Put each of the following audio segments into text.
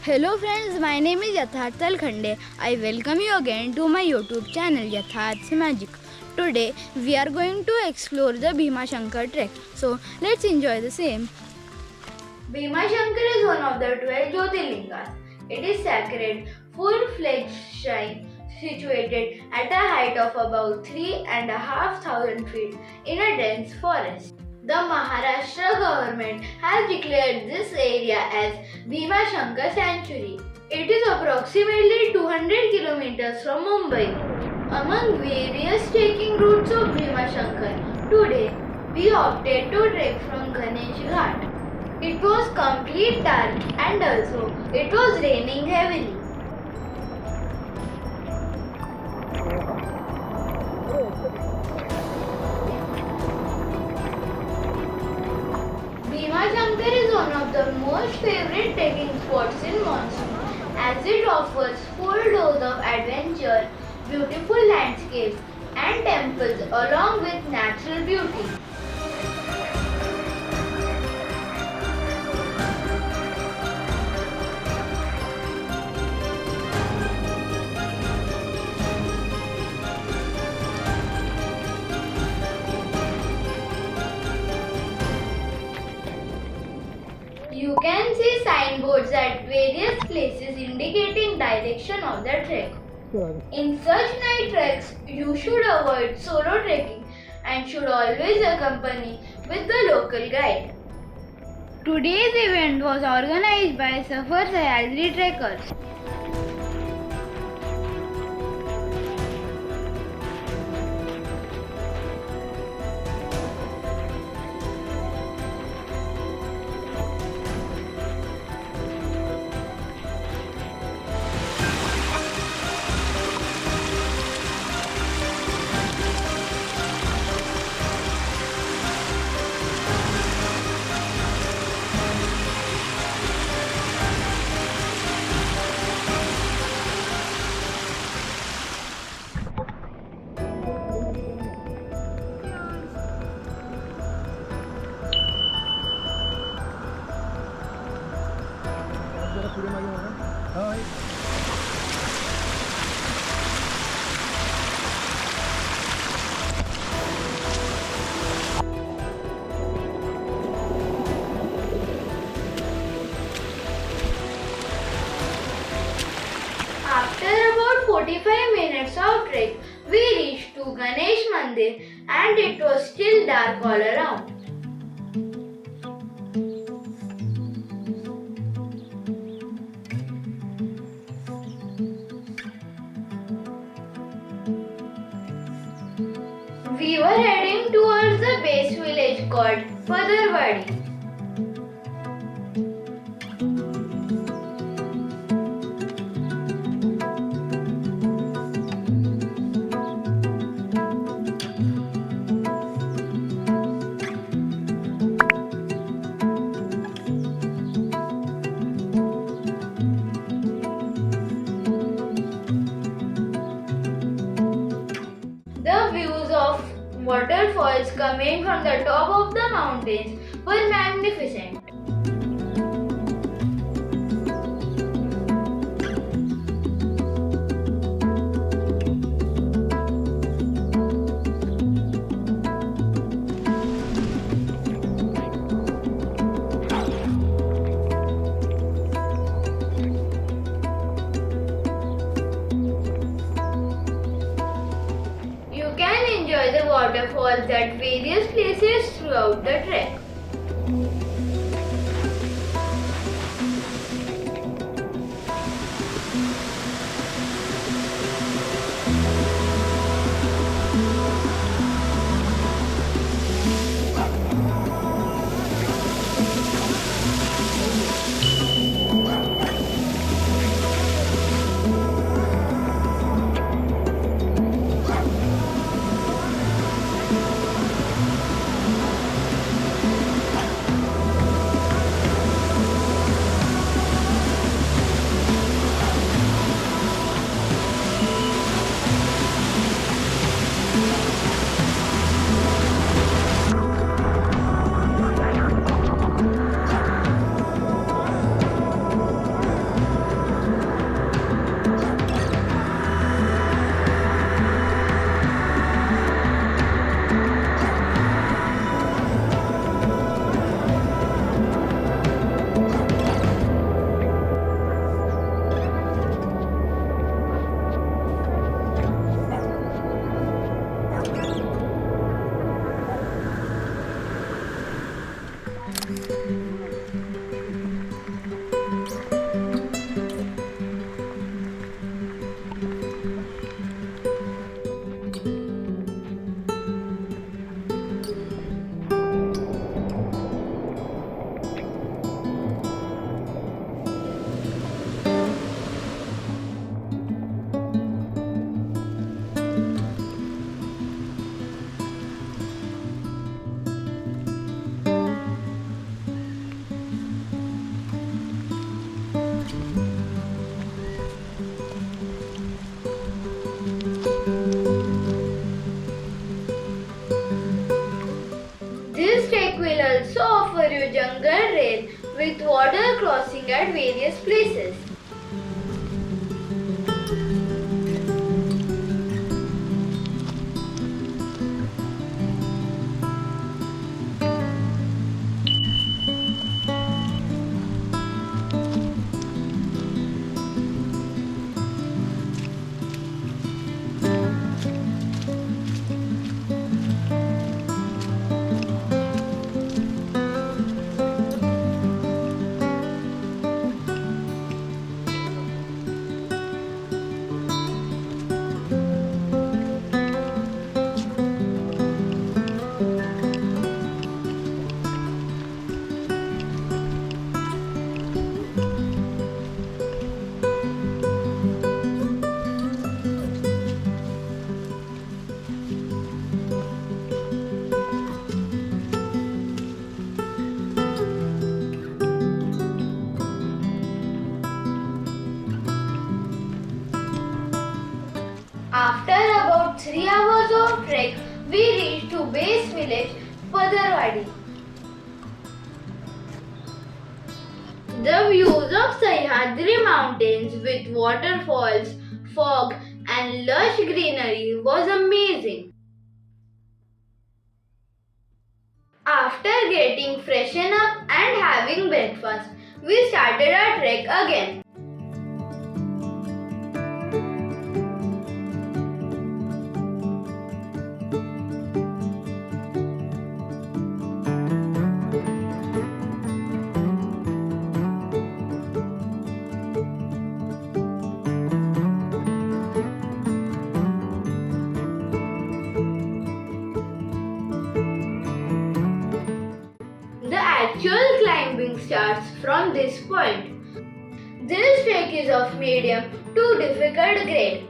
Hello friends, my name is Yatharth Talkhande. I welcome you again to my YouTube channel Yatharth's Magic. Today we are going to explore the Bhima Shankar trek. So let's enjoy the same. Bhima Shankar is one of the 12 Jyotirlingas. It is sacred, full-fledged shrine situated at a height of about 3,500 feet in a dense forest. The Maharashtra government has declared this area as Bhima Shankar Sanctuary. It is approximately 200 kilometers from Mumbai. Among various trekking routes of Bhima Shankar, today we opted to trek from Ganesh Ghat. It was complete dark and also it was raining heavily. Bhima Shankar is one of the most favorite trekking spots in monsoon as it offers full dose of adventure, beautiful landscapes and temples along with natural beauty. You can see signboards at various places indicating direction of the trek. In such night treks, you should avoid solo trekking and should always accompany with the local guide. Today's event was organized by Safar Sahyadri Trekkers. After about 45 minutes of trek, we reached to Ganesh Mandir and it was still dark all around. We were heading towards the base village called Padarwadi. The views of waterfalls coming from the top of the mountains were magnificent. You can enjoy the waterfalls at various places throughout the trek. This trek will also offer you jungle rail with water crossing at various places. After about 3 hours of trek, we reached to base village Padarwadi. The views of Sahyadri mountains with waterfalls, fog and lush greenery was amazing. After getting freshened up and having breakfast, we started our trek again. The actual climbing starts from this point. This trek is of medium to difficult grade.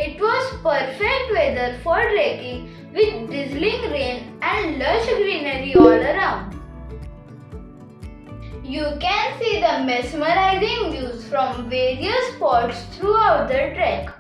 It was perfect weather for trekking with drizzling rain and lush greenery all around. You can see the mesmerizing views from various spots throughout the trek.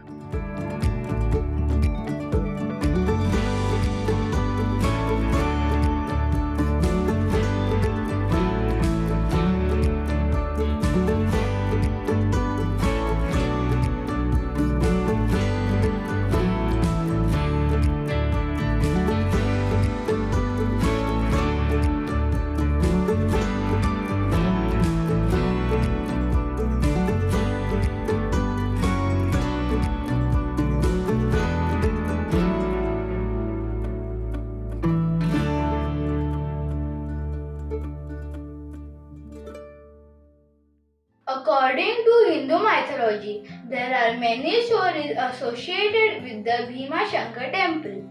According to Hindu mythology, there are many stories associated with the Bhima Shankar temple.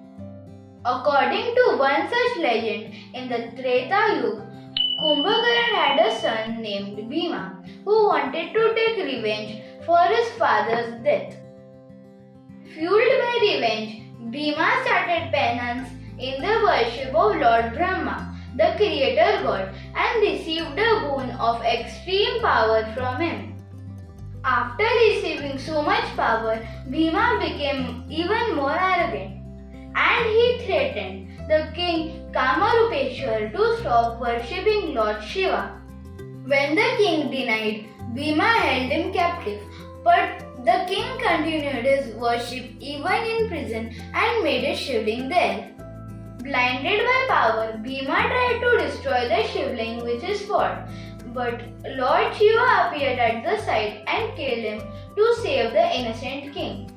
According to one such legend, in the Treta Yuga, Kumbhakaran had a son named Bhima who wanted to take revenge for his father's death. Fueled by revenge, Bhima started penance in the worship of Lord Brahma, the creator god, and received a boon of extreme power from him. After receiving so much power, Bhima became even more arrogant, and he threatened the king Kamarupeshwar to stop worshipping Lord Shiva. When the king denied, Bhima held him captive, but the king continued his worship even in prison and made a shivling there. Blinded by spot. But Lord Shiva appeared at the site and killed him to save the innocent king.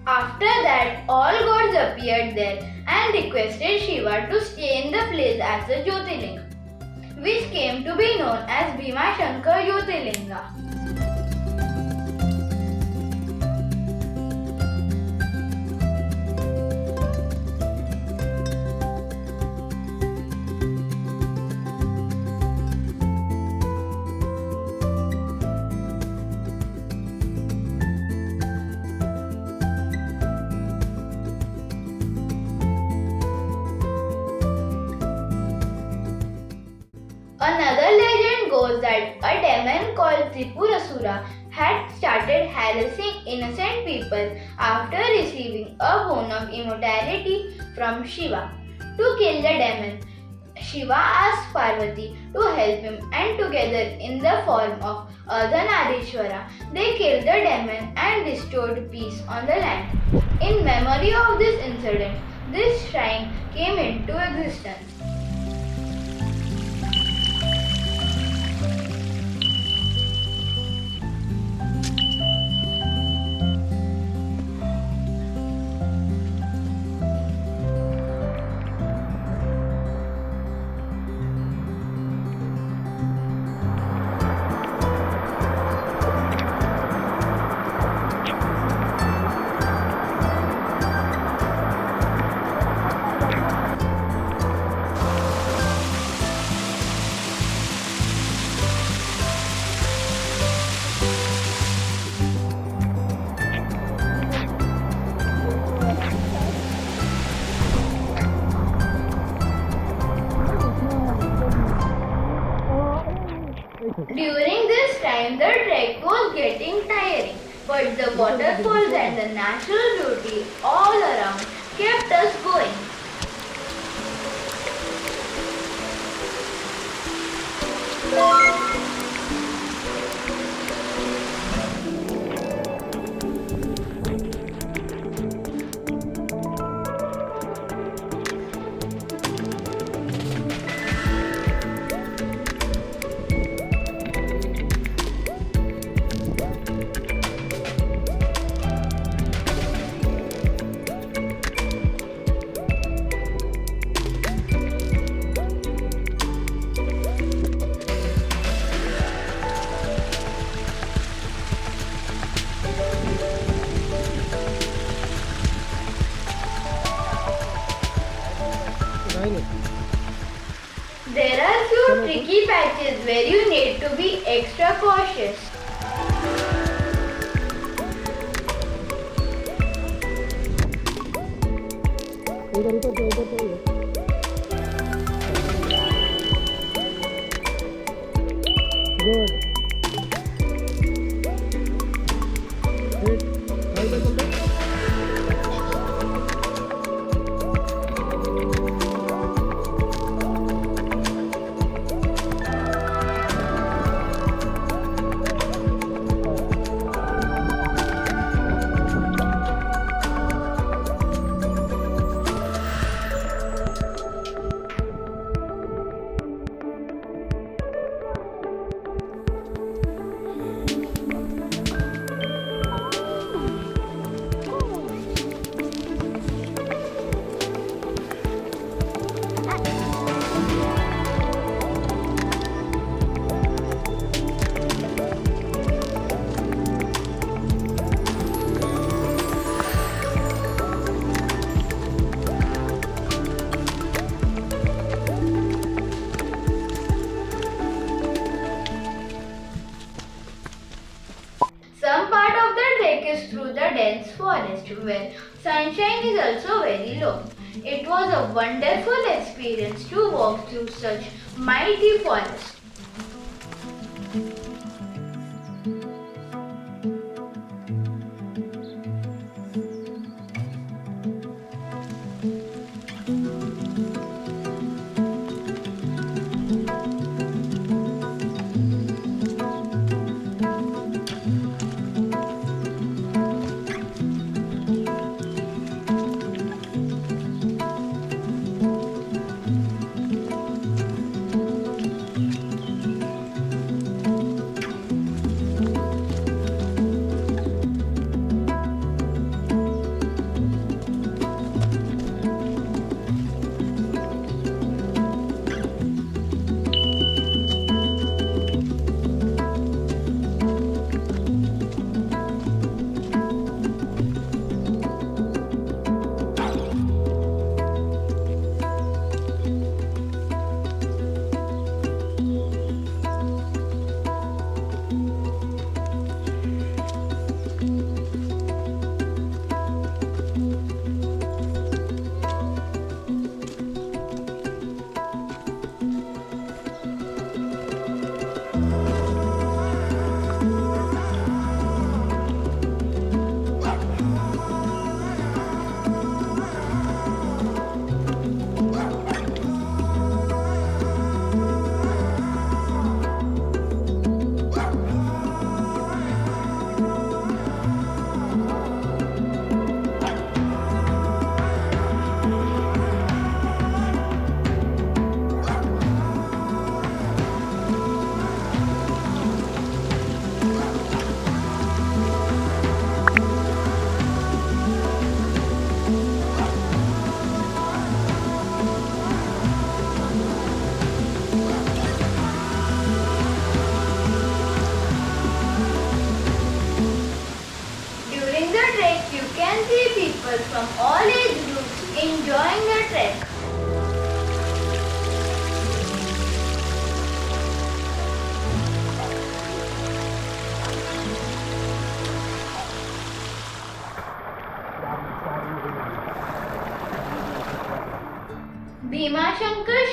After that, all gods appeared there and requested Shiva to stay in the place as a Jyotirlinga, which came to be known as Bhima Shankar Jyotirlinga. Another legend goes that a demon called Tripurasura had started harassing innocent people after receiving a boon of immortality from Shiva. To kill the demon, Shiva asked Parvati to help him, and together in the form of Ardhanarishwara, they killed the demon and restored peace on the land. In memory of this incident, this shrine came into existence. During this time, the trek was getting tiring, but the waterfalls and the natural beauty all around kept us going. There are few tricky patches where you need to be extra cautious. Good. Some part of the trek is through the dense forest where sunshine is also very low. It was a wonderful experience to walk through such mighty forest.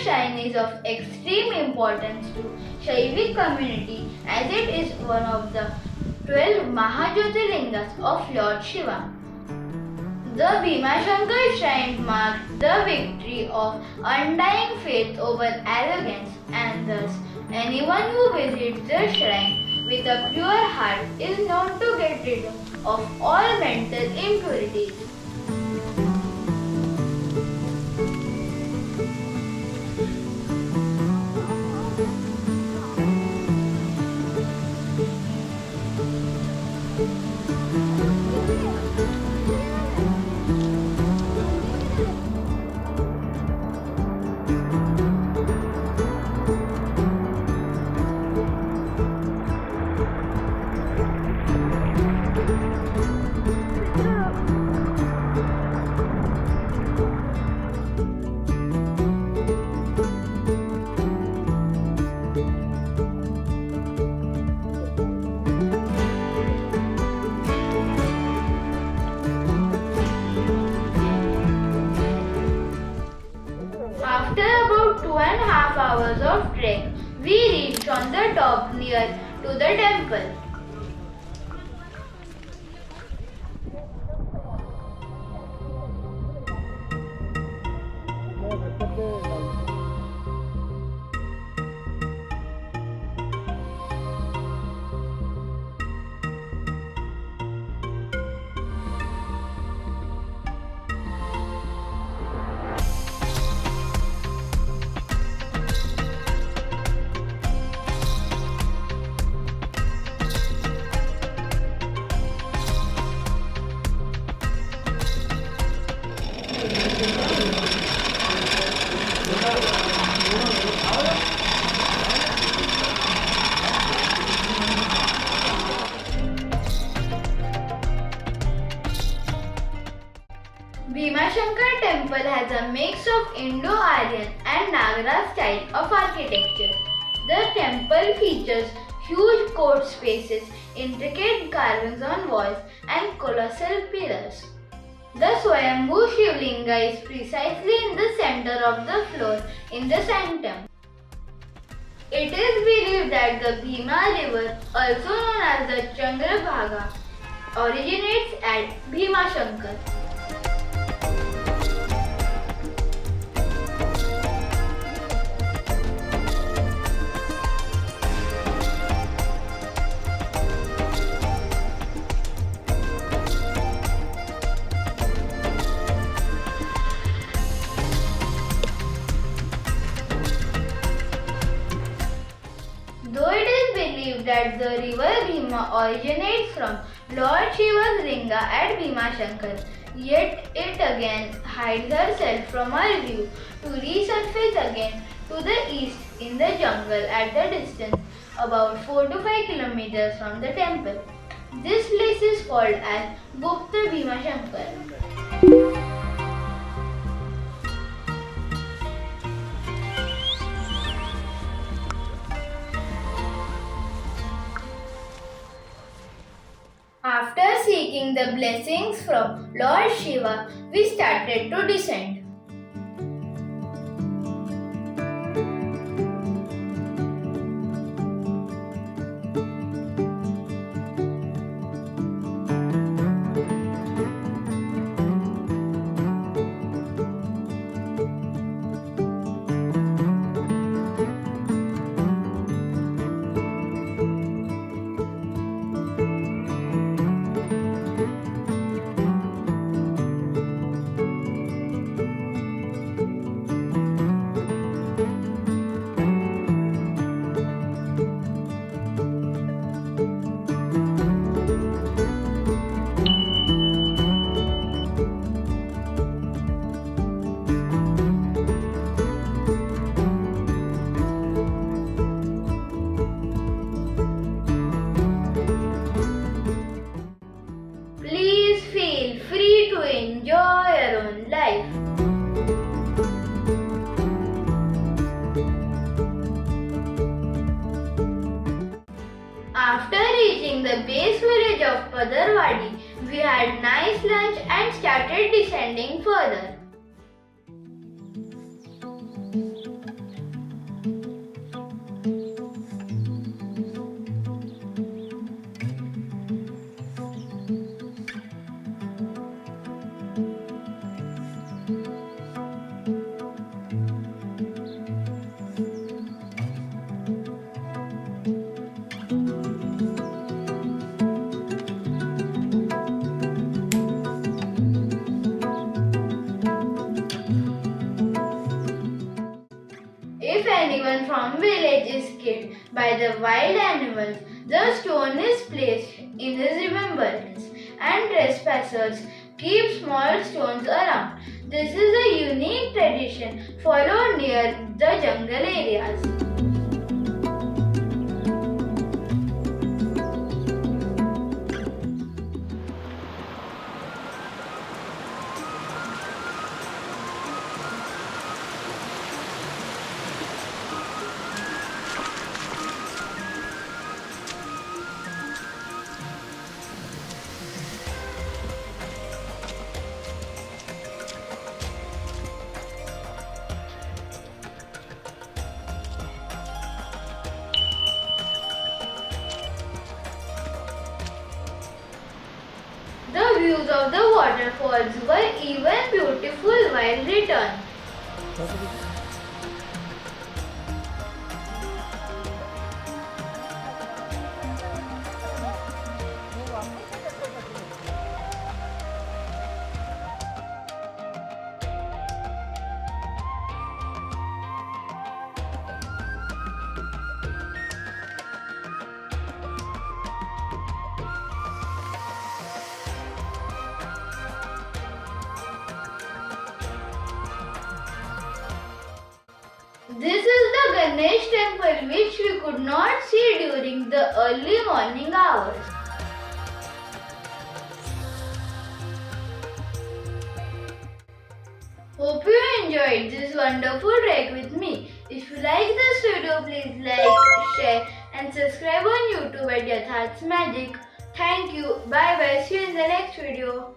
shrine is of extreme importance to Shaivik community as it is one of the 12 Mahajyotirlingas of Lord Shiva. The Bhimashankar shrine marked the victory of undying faith over arrogance, and thus anyone who visits the shrine with a pure heart is known to get rid of all mental impurities. After about 2.5 hours of trek, we reached on the top near to the temple. Bhimashankar temple has a mix of Indo-Aryan and Nagara style of architecture. The temple features huge court spaces, intricate carvings on walls and colossal pillars. The Swayambhu Shivlinga is precisely in the center of the floor in the sanctum. It is believed that the Bhima river, also known as the Chandrabhaga, originates at Bhimashankar. Though it is believed that the river Bhima originates from Lord Shiva's linga at Bhimashankar, yet it again hides herself from our view to resurface again to the east in the jungle at the distance about 4 to 5 kilometers from the temple. This place is called as Gupta Bhimashankar. After seeking the blessings from Lord Shiva, we started to descend. Please feel free to enjoy your own life. After reaching the base village of Padarwadi, we had nice lunch and started descending further. If anyone from village is killed by the wild animals, the stone is placed in his remembrance, and trespassers keep small stones around. This is a unique tradition followed near the jungle areas. The views of the waterfalls were even beautiful while returned. This is the Ganesh temple which we could not see during the early morning hours. Hope you enjoyed this wonderful trek with me. If you like this video, please like, share and subscribe on YouTube at Yatharth Magic. Thank you. Bye bye. See you in the next video.